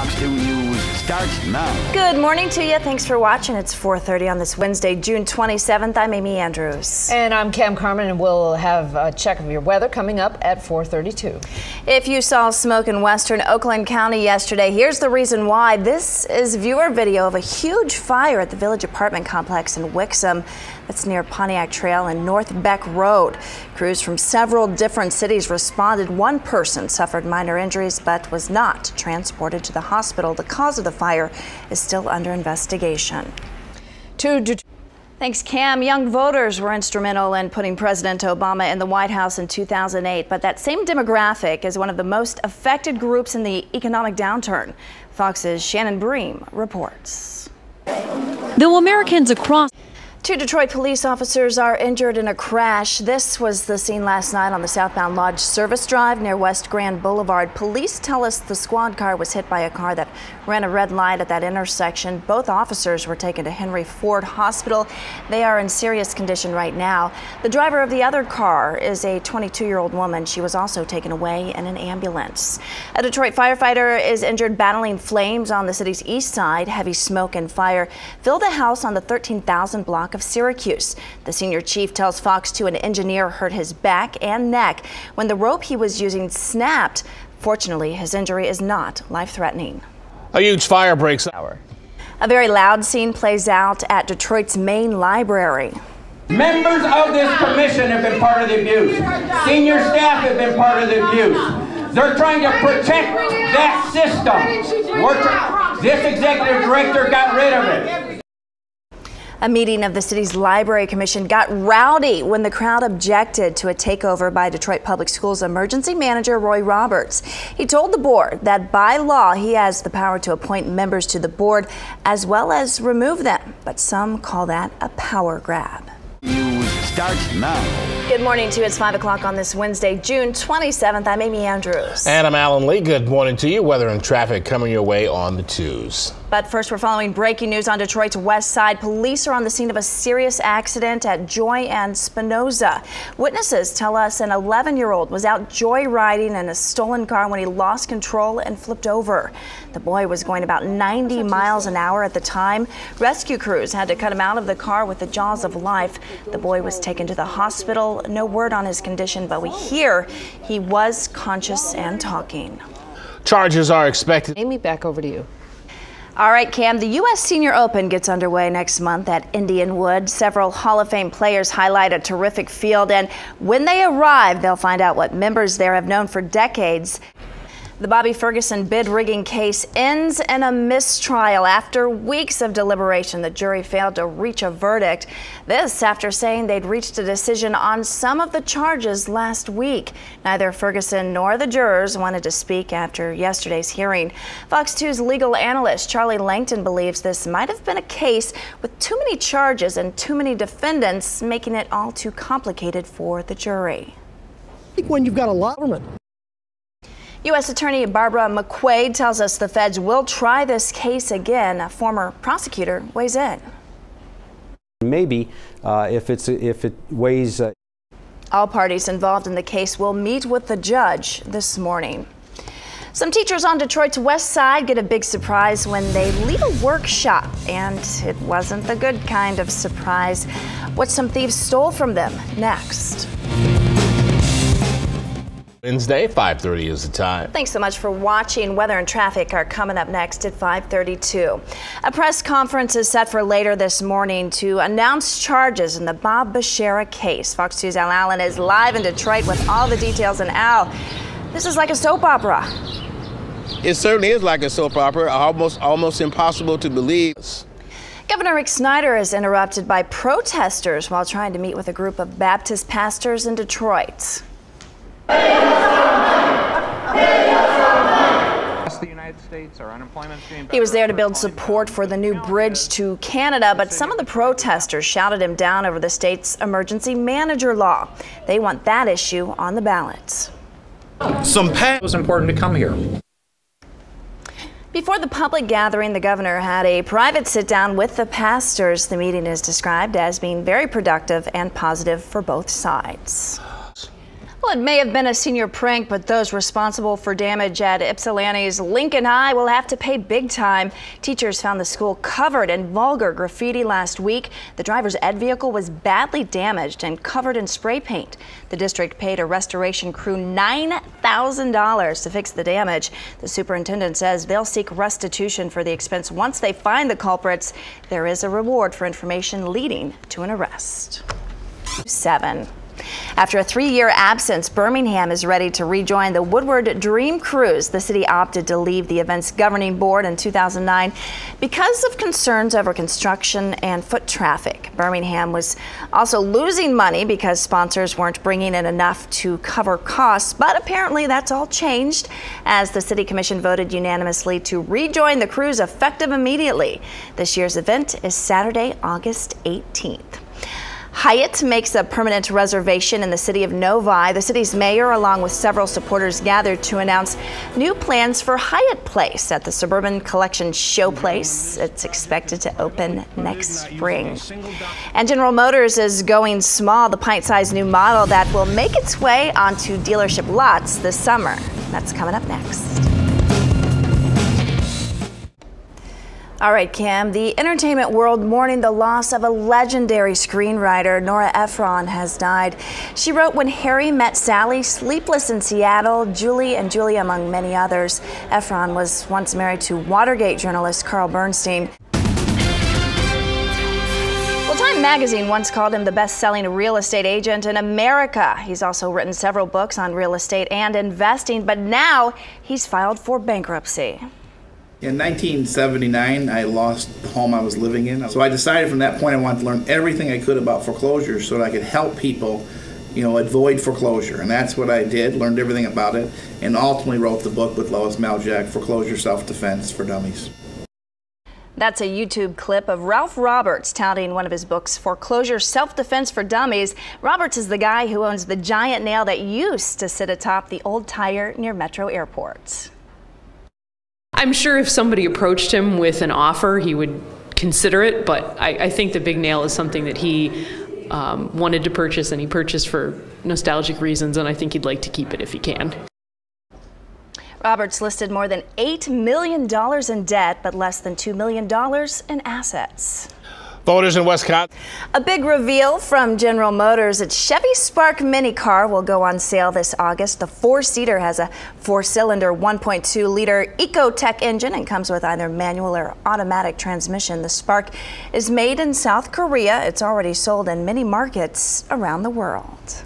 Fox 2 News starts now. Good morning to you. Thanks for watching. It's 4:30 on this Wednesday, June 27th. I'm Amy Andrews. And I'm Cam Carmen, and we'll have a check of your weather coming up at 4:32. If you saw smoke in western Oakland County yesterday, here's the reason why. This is viewer video of a huge fire at the Village apartment complex in Wixom. That's near Pontiac Trail and North Beck Road. Crews from several different cities responded. One person suffered minor injuries but was not transported to the hospital. The cause of the fire is still under investigation. Thanks, Cam. Young voters were instrumental in putting President Obama in the White House in 2008, but that same demographic is one of the most affected groups in the economic downturn. Fox's Shannon Bream reports. Though Americans across 2 Detroit police officers are injured in a crash. This was the scene last night on the southbound Lodge Service Drive near West Grand Boulevard. Police tell us the squad car was hit by a car that ran a red light at that intersection. Both officers were taken to Henry Ford Hospital. They are in serious condition right now. The driver of the other car is a 22-year-old woman. She was also taken away in an ambulance. A Detroit firefighter is injured battling flames on the city's east side. Heavy smoke and fire filled a house on the 13,000 block of Syracuse. The senior chief tells Fox 2 an engineer hurt his back and neck when the rope he was using snapped. Fortunately, his injury is not life-threatening. A huge fire breaks out. A very loud scene plays out at Detroit's main library. Members of this commission have been part of the abuse. Senior staff have been part of the abuse. They're trying to protect that system. This executive director got rid of it. A meeting of the city's library commission got rowdy when the crowd objected to a takeover by Detroit Public Schools emergency manager Roy Roberts. He told the board that by law he has the power to appoint members to the board as well as remove them, but some call that a power grab. News starts now. Good morning to you. It's 5 o'clock on this Wednesday, June 27th. I'm Amy Andrews. And I'm Alan Lee. Good morning to you. Weather and traffic coming your way on the 2s. But first, we're following breaking news on Detroit's west side. Police are on the scene of a serious accident at Joy and Spinoza. Witnesses tell us an 11-year-old was out joyriding in a stolen car when he lost control and flipped over. The boy was going about 90 miles an hour at the time. Rescue crews had to cut him out of the car with the jaws of life. The boy was taken to the hospital. No word on his condition, but we hear he was conscious and talking. Charges are expected. Amy, back over to you. All right, Cam, the U.S. Senior Open gets underway next month at Indianwood. Several Hall of Fame players highlight a terrific field, and when they arrive, they'll find out what members there have known for decades. The Bobby Ferguson bid rigging case ends in a mistrial. After weeks of deliberation, the jury failed to reach a verdict. This after saying they'd reached a decision on some of the charges last week. Neither Ferguson nor the jurors wanted to speak after yesterday's hearing. Fox 2's legal analyst Charlie Langton believes this might have been a case with too many charges and too many defendants, making it all too complicated for the jury. I think when you've got a lot of government. U.S. Attorney Barbara McQuaid tells us the feds will try this case again. A former prosecutor weighs in. Maybe if it weighs. All parties involved in the case will meet with the judge this morning. Some teachers on Detroit's west side get a big surprise when they leave a workshop, and it wasn't the good kind of surprise. What some thieves stole from them next. Wednesday, 5:30 is the time. Thanks so much for watching. Weather and traffic are coming up next at 5:32. A press conference is set for later this morning to announce charges in the Bob Bashara case. Fox 2's Al Allen is live in Detroit with all the details. And Al, this is like a soap opera. It certainly is like a soap opera, almost impossible to believe. Governor Rick Snyder is interrupted by protesters while trying to meet with a group of Baptist pastors in Detroit. The United States, our unemployment's being better. He was there to build support for the new bridge to Canada, but some of the protesters shouted him down over the state's emergency manager law. They want that issue on the ballot. It was important to come here. Before the public gathering, the governor had a private sit-down with the pastors. The meeting is described as being very productive and positive for both sides. Well, it may have been a senior prank, but those responsible for damage at Ypsilanti's Lincoln High will have to pay big time. Teachers found the school covered in vulgar graffiti last week. The driver's ed vehicle was badly damaged and covered in spray paint. The district paid a restoration crew $9,000 to fix the damage. The superintendent says they'll seek restitution for the expense once they find the culprits. There is a reward for information leading to an arrest. 7. After a 3-year absence, Birmingham is ready to rejoin the Woodward Dream Cruise. The city opted to leave the event's governing board in 2009 because of concerns over construction and foot traffic. Birmingham was also losing money because sponsors weren't bringing in enough to cover costs, but apparently that's all changed as the city commission voted unanimously to rejoin the cruise effective immediately. This year's event is Saturday, August 18th. Hyatt makes a permanent reservation in the city of Novi. The city's mayor, along with several supporters, gathered to announce new plans for Hyatt Place at the Suburban Collection Showplace. It's expected to open next spring. And General Motors is going small, the pint-sized new model that will make its way onto dealership lots this summer. That's coming up next. All right, Kim, the entertainment world mourning the loss of a legendary screenwriter. Nora Ephron has died. She wrote When Harry Met Sally, Sleepless in Seattle, Julie and Julia, among many others. Ephron was once married to Watergate journalist Carl Bernstein. Well, Time magazine once called him the best-selling real estate agent in America. He's also written several books on real estate and investing, but now he's filed for bankruptcy. In 1979, I lost the home I was living in. So I decided from that point I wanted to learn everything I could about foreclosure so that I could help people, avoid foreclosure. And that's what I did, learned everything about it, and ultimately wrote the book with Lois Maljack, Foreclosure Self-Defense for Dummies. That's a YouTube clip of Ralph Roberts touting one of his books, Foreclosure Self-Defense for Dummies. Roberts is the guy who owns the giant nail that used to sit atop the old tire near Metro Airport. I'm sure if somebody approached him with an offer, he would consider it, but I think the big nail is something that he wanted to purchase, and he purchased for nostalgic reasons, and I think he'd like to keep it if he can. Roberts listed more than $8 million in debt, but less than $2 million in assets. Voters in Wisconsin. A big reveal from General Motors. Its Chevy Spark mini car will go on sale this August. The four-seater has a four-cylinder 1.2-liter Ecotech engine and comes with either manual or automatic transmission. The Spark is made in South Korea. It's already sold in many markets around the world.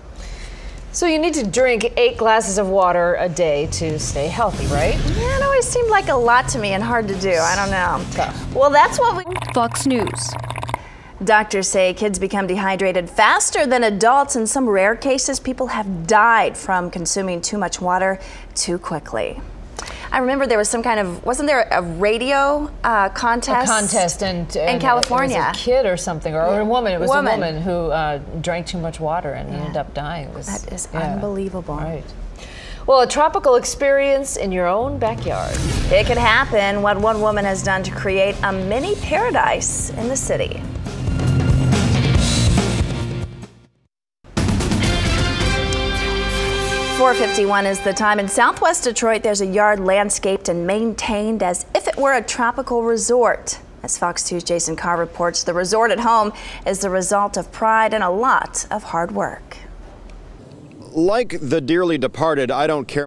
So you need to drink 8 glasses of water a day to stay healthy, right? Yeah, it always seemed like a lot to me and hard to do. I don't know. Tough. Well, that's what we... Fox News. Doctors say kids become dehydrated faster than adults. In some rare cases, people have died from consuming too much water too quickly. I remember there was some kind of, wasn't there a radio contest? A contest in California. It was a kid or something, or a woman. It was a woman who drank too much water and ended up dying. That is unbelievable. Right. Well, a tropical experience in your own backyard. It could happen. What one woman has done to create a mini paradise in the city. .51 is the time. In southwest Detroit, there's a yard landscaped and maintained as if it were a tropical resort. As Fox 2's Jason Carr reports, the resort at home is the result of pride and a lot of hard work. Like the dearly departed, I don't care.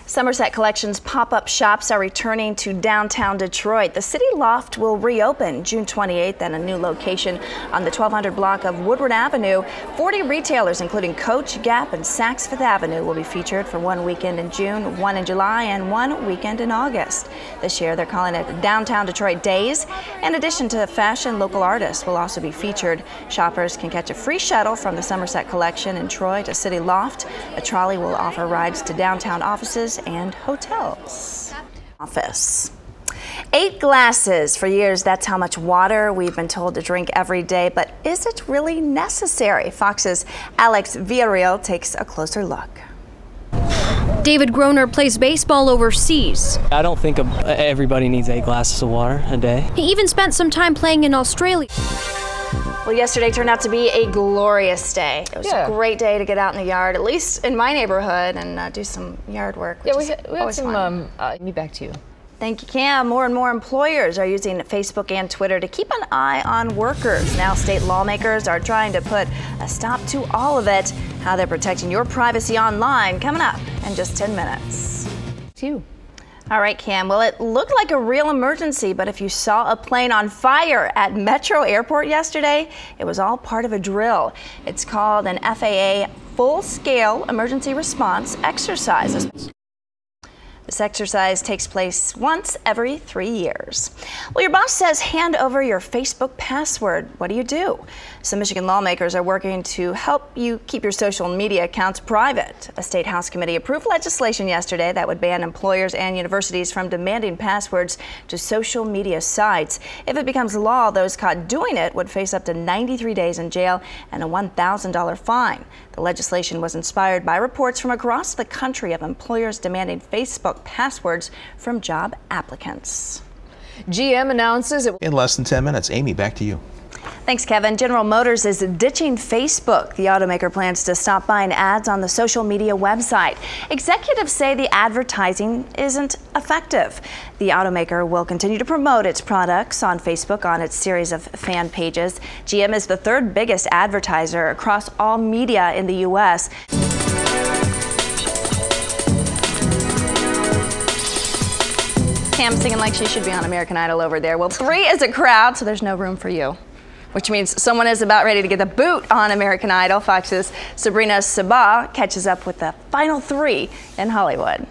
Somerset Collection's pop-up shops are returning to downtown Detroit. The City Loft will reopen June 28th at a new location on the 1200 block of Woodward Avenue. 40 retailers, including Coach, Gap, and Saks Fifth Avenue, will be featured for one weekend in June, one in July, and one weekend in August. This year, they're calling it Downtown Detroit Days. In addition to fashion, local artists will also be featured. Shoppers can catch a free shuttle from the Somerset Collection in Troy to City Loft. A trolley will offer rides to downtown offices and hotels. 8 glasses. For years, that's how much water we've been told to drink every day, but is it really necessary? Fox's Alex Villarreal takes a closer look. David Groner plays baseball overseas. I don't think everybody needs 8 glasses of water a day. He even spent some time playing in Australia. Well, yesterday turned out to be a glorious day. It was a great day to get out in the yard, at least in my neighborhood, and do some yard work. Yeah, we had some. Me back to you. Thank you, Cam. More and more employers are using Facebook and Twitter to keep an eye on workers. Now state lawmakers are trying to put a stop to all of it. How they're protecting your privacy online, coming up in just 10 minutes. To you. All right, Cam. Well, it looked like a real emergency, but if you saw a plane on fire at Metro Airport yesterday, it was all part of a drill. It's called an FAA full-scale emergency response exercise. This exercise takes place once every 3 years. Well, your boss says hand over your Facebook password. What do you do? Some Michigan lawmakers are working to help you keep your social media accounts private. A state House committee approved legislation yesterday that would ban employers and universities from demanding passwords to social media sites. If it becomes law, those caught doing it would face up to 93 days in jail and a $1,000 fine. The legislation was inspired by reports from across the country of employers demanding Facebook passwords from job applicants. GM announces it In less than 10 minutes. Amy, back to you. Thanks, Kevin. General Motors is ditching Facebook. The automaker plans to stop buying ads on the social media website. Executives say the advertising isn't effective. The automaker will continue to promote its products on Facebook on its series of fan pages. GM is the third biggest advertiser across all media in the U.S. Cam singing like she should be on American Idol over there. Well, 3 is a crowd, so there's no room for you. Which means someone is about ready to get the boot on American Idol. Fox's Sabrina Sabah catches up with the final 3 in Hollywood.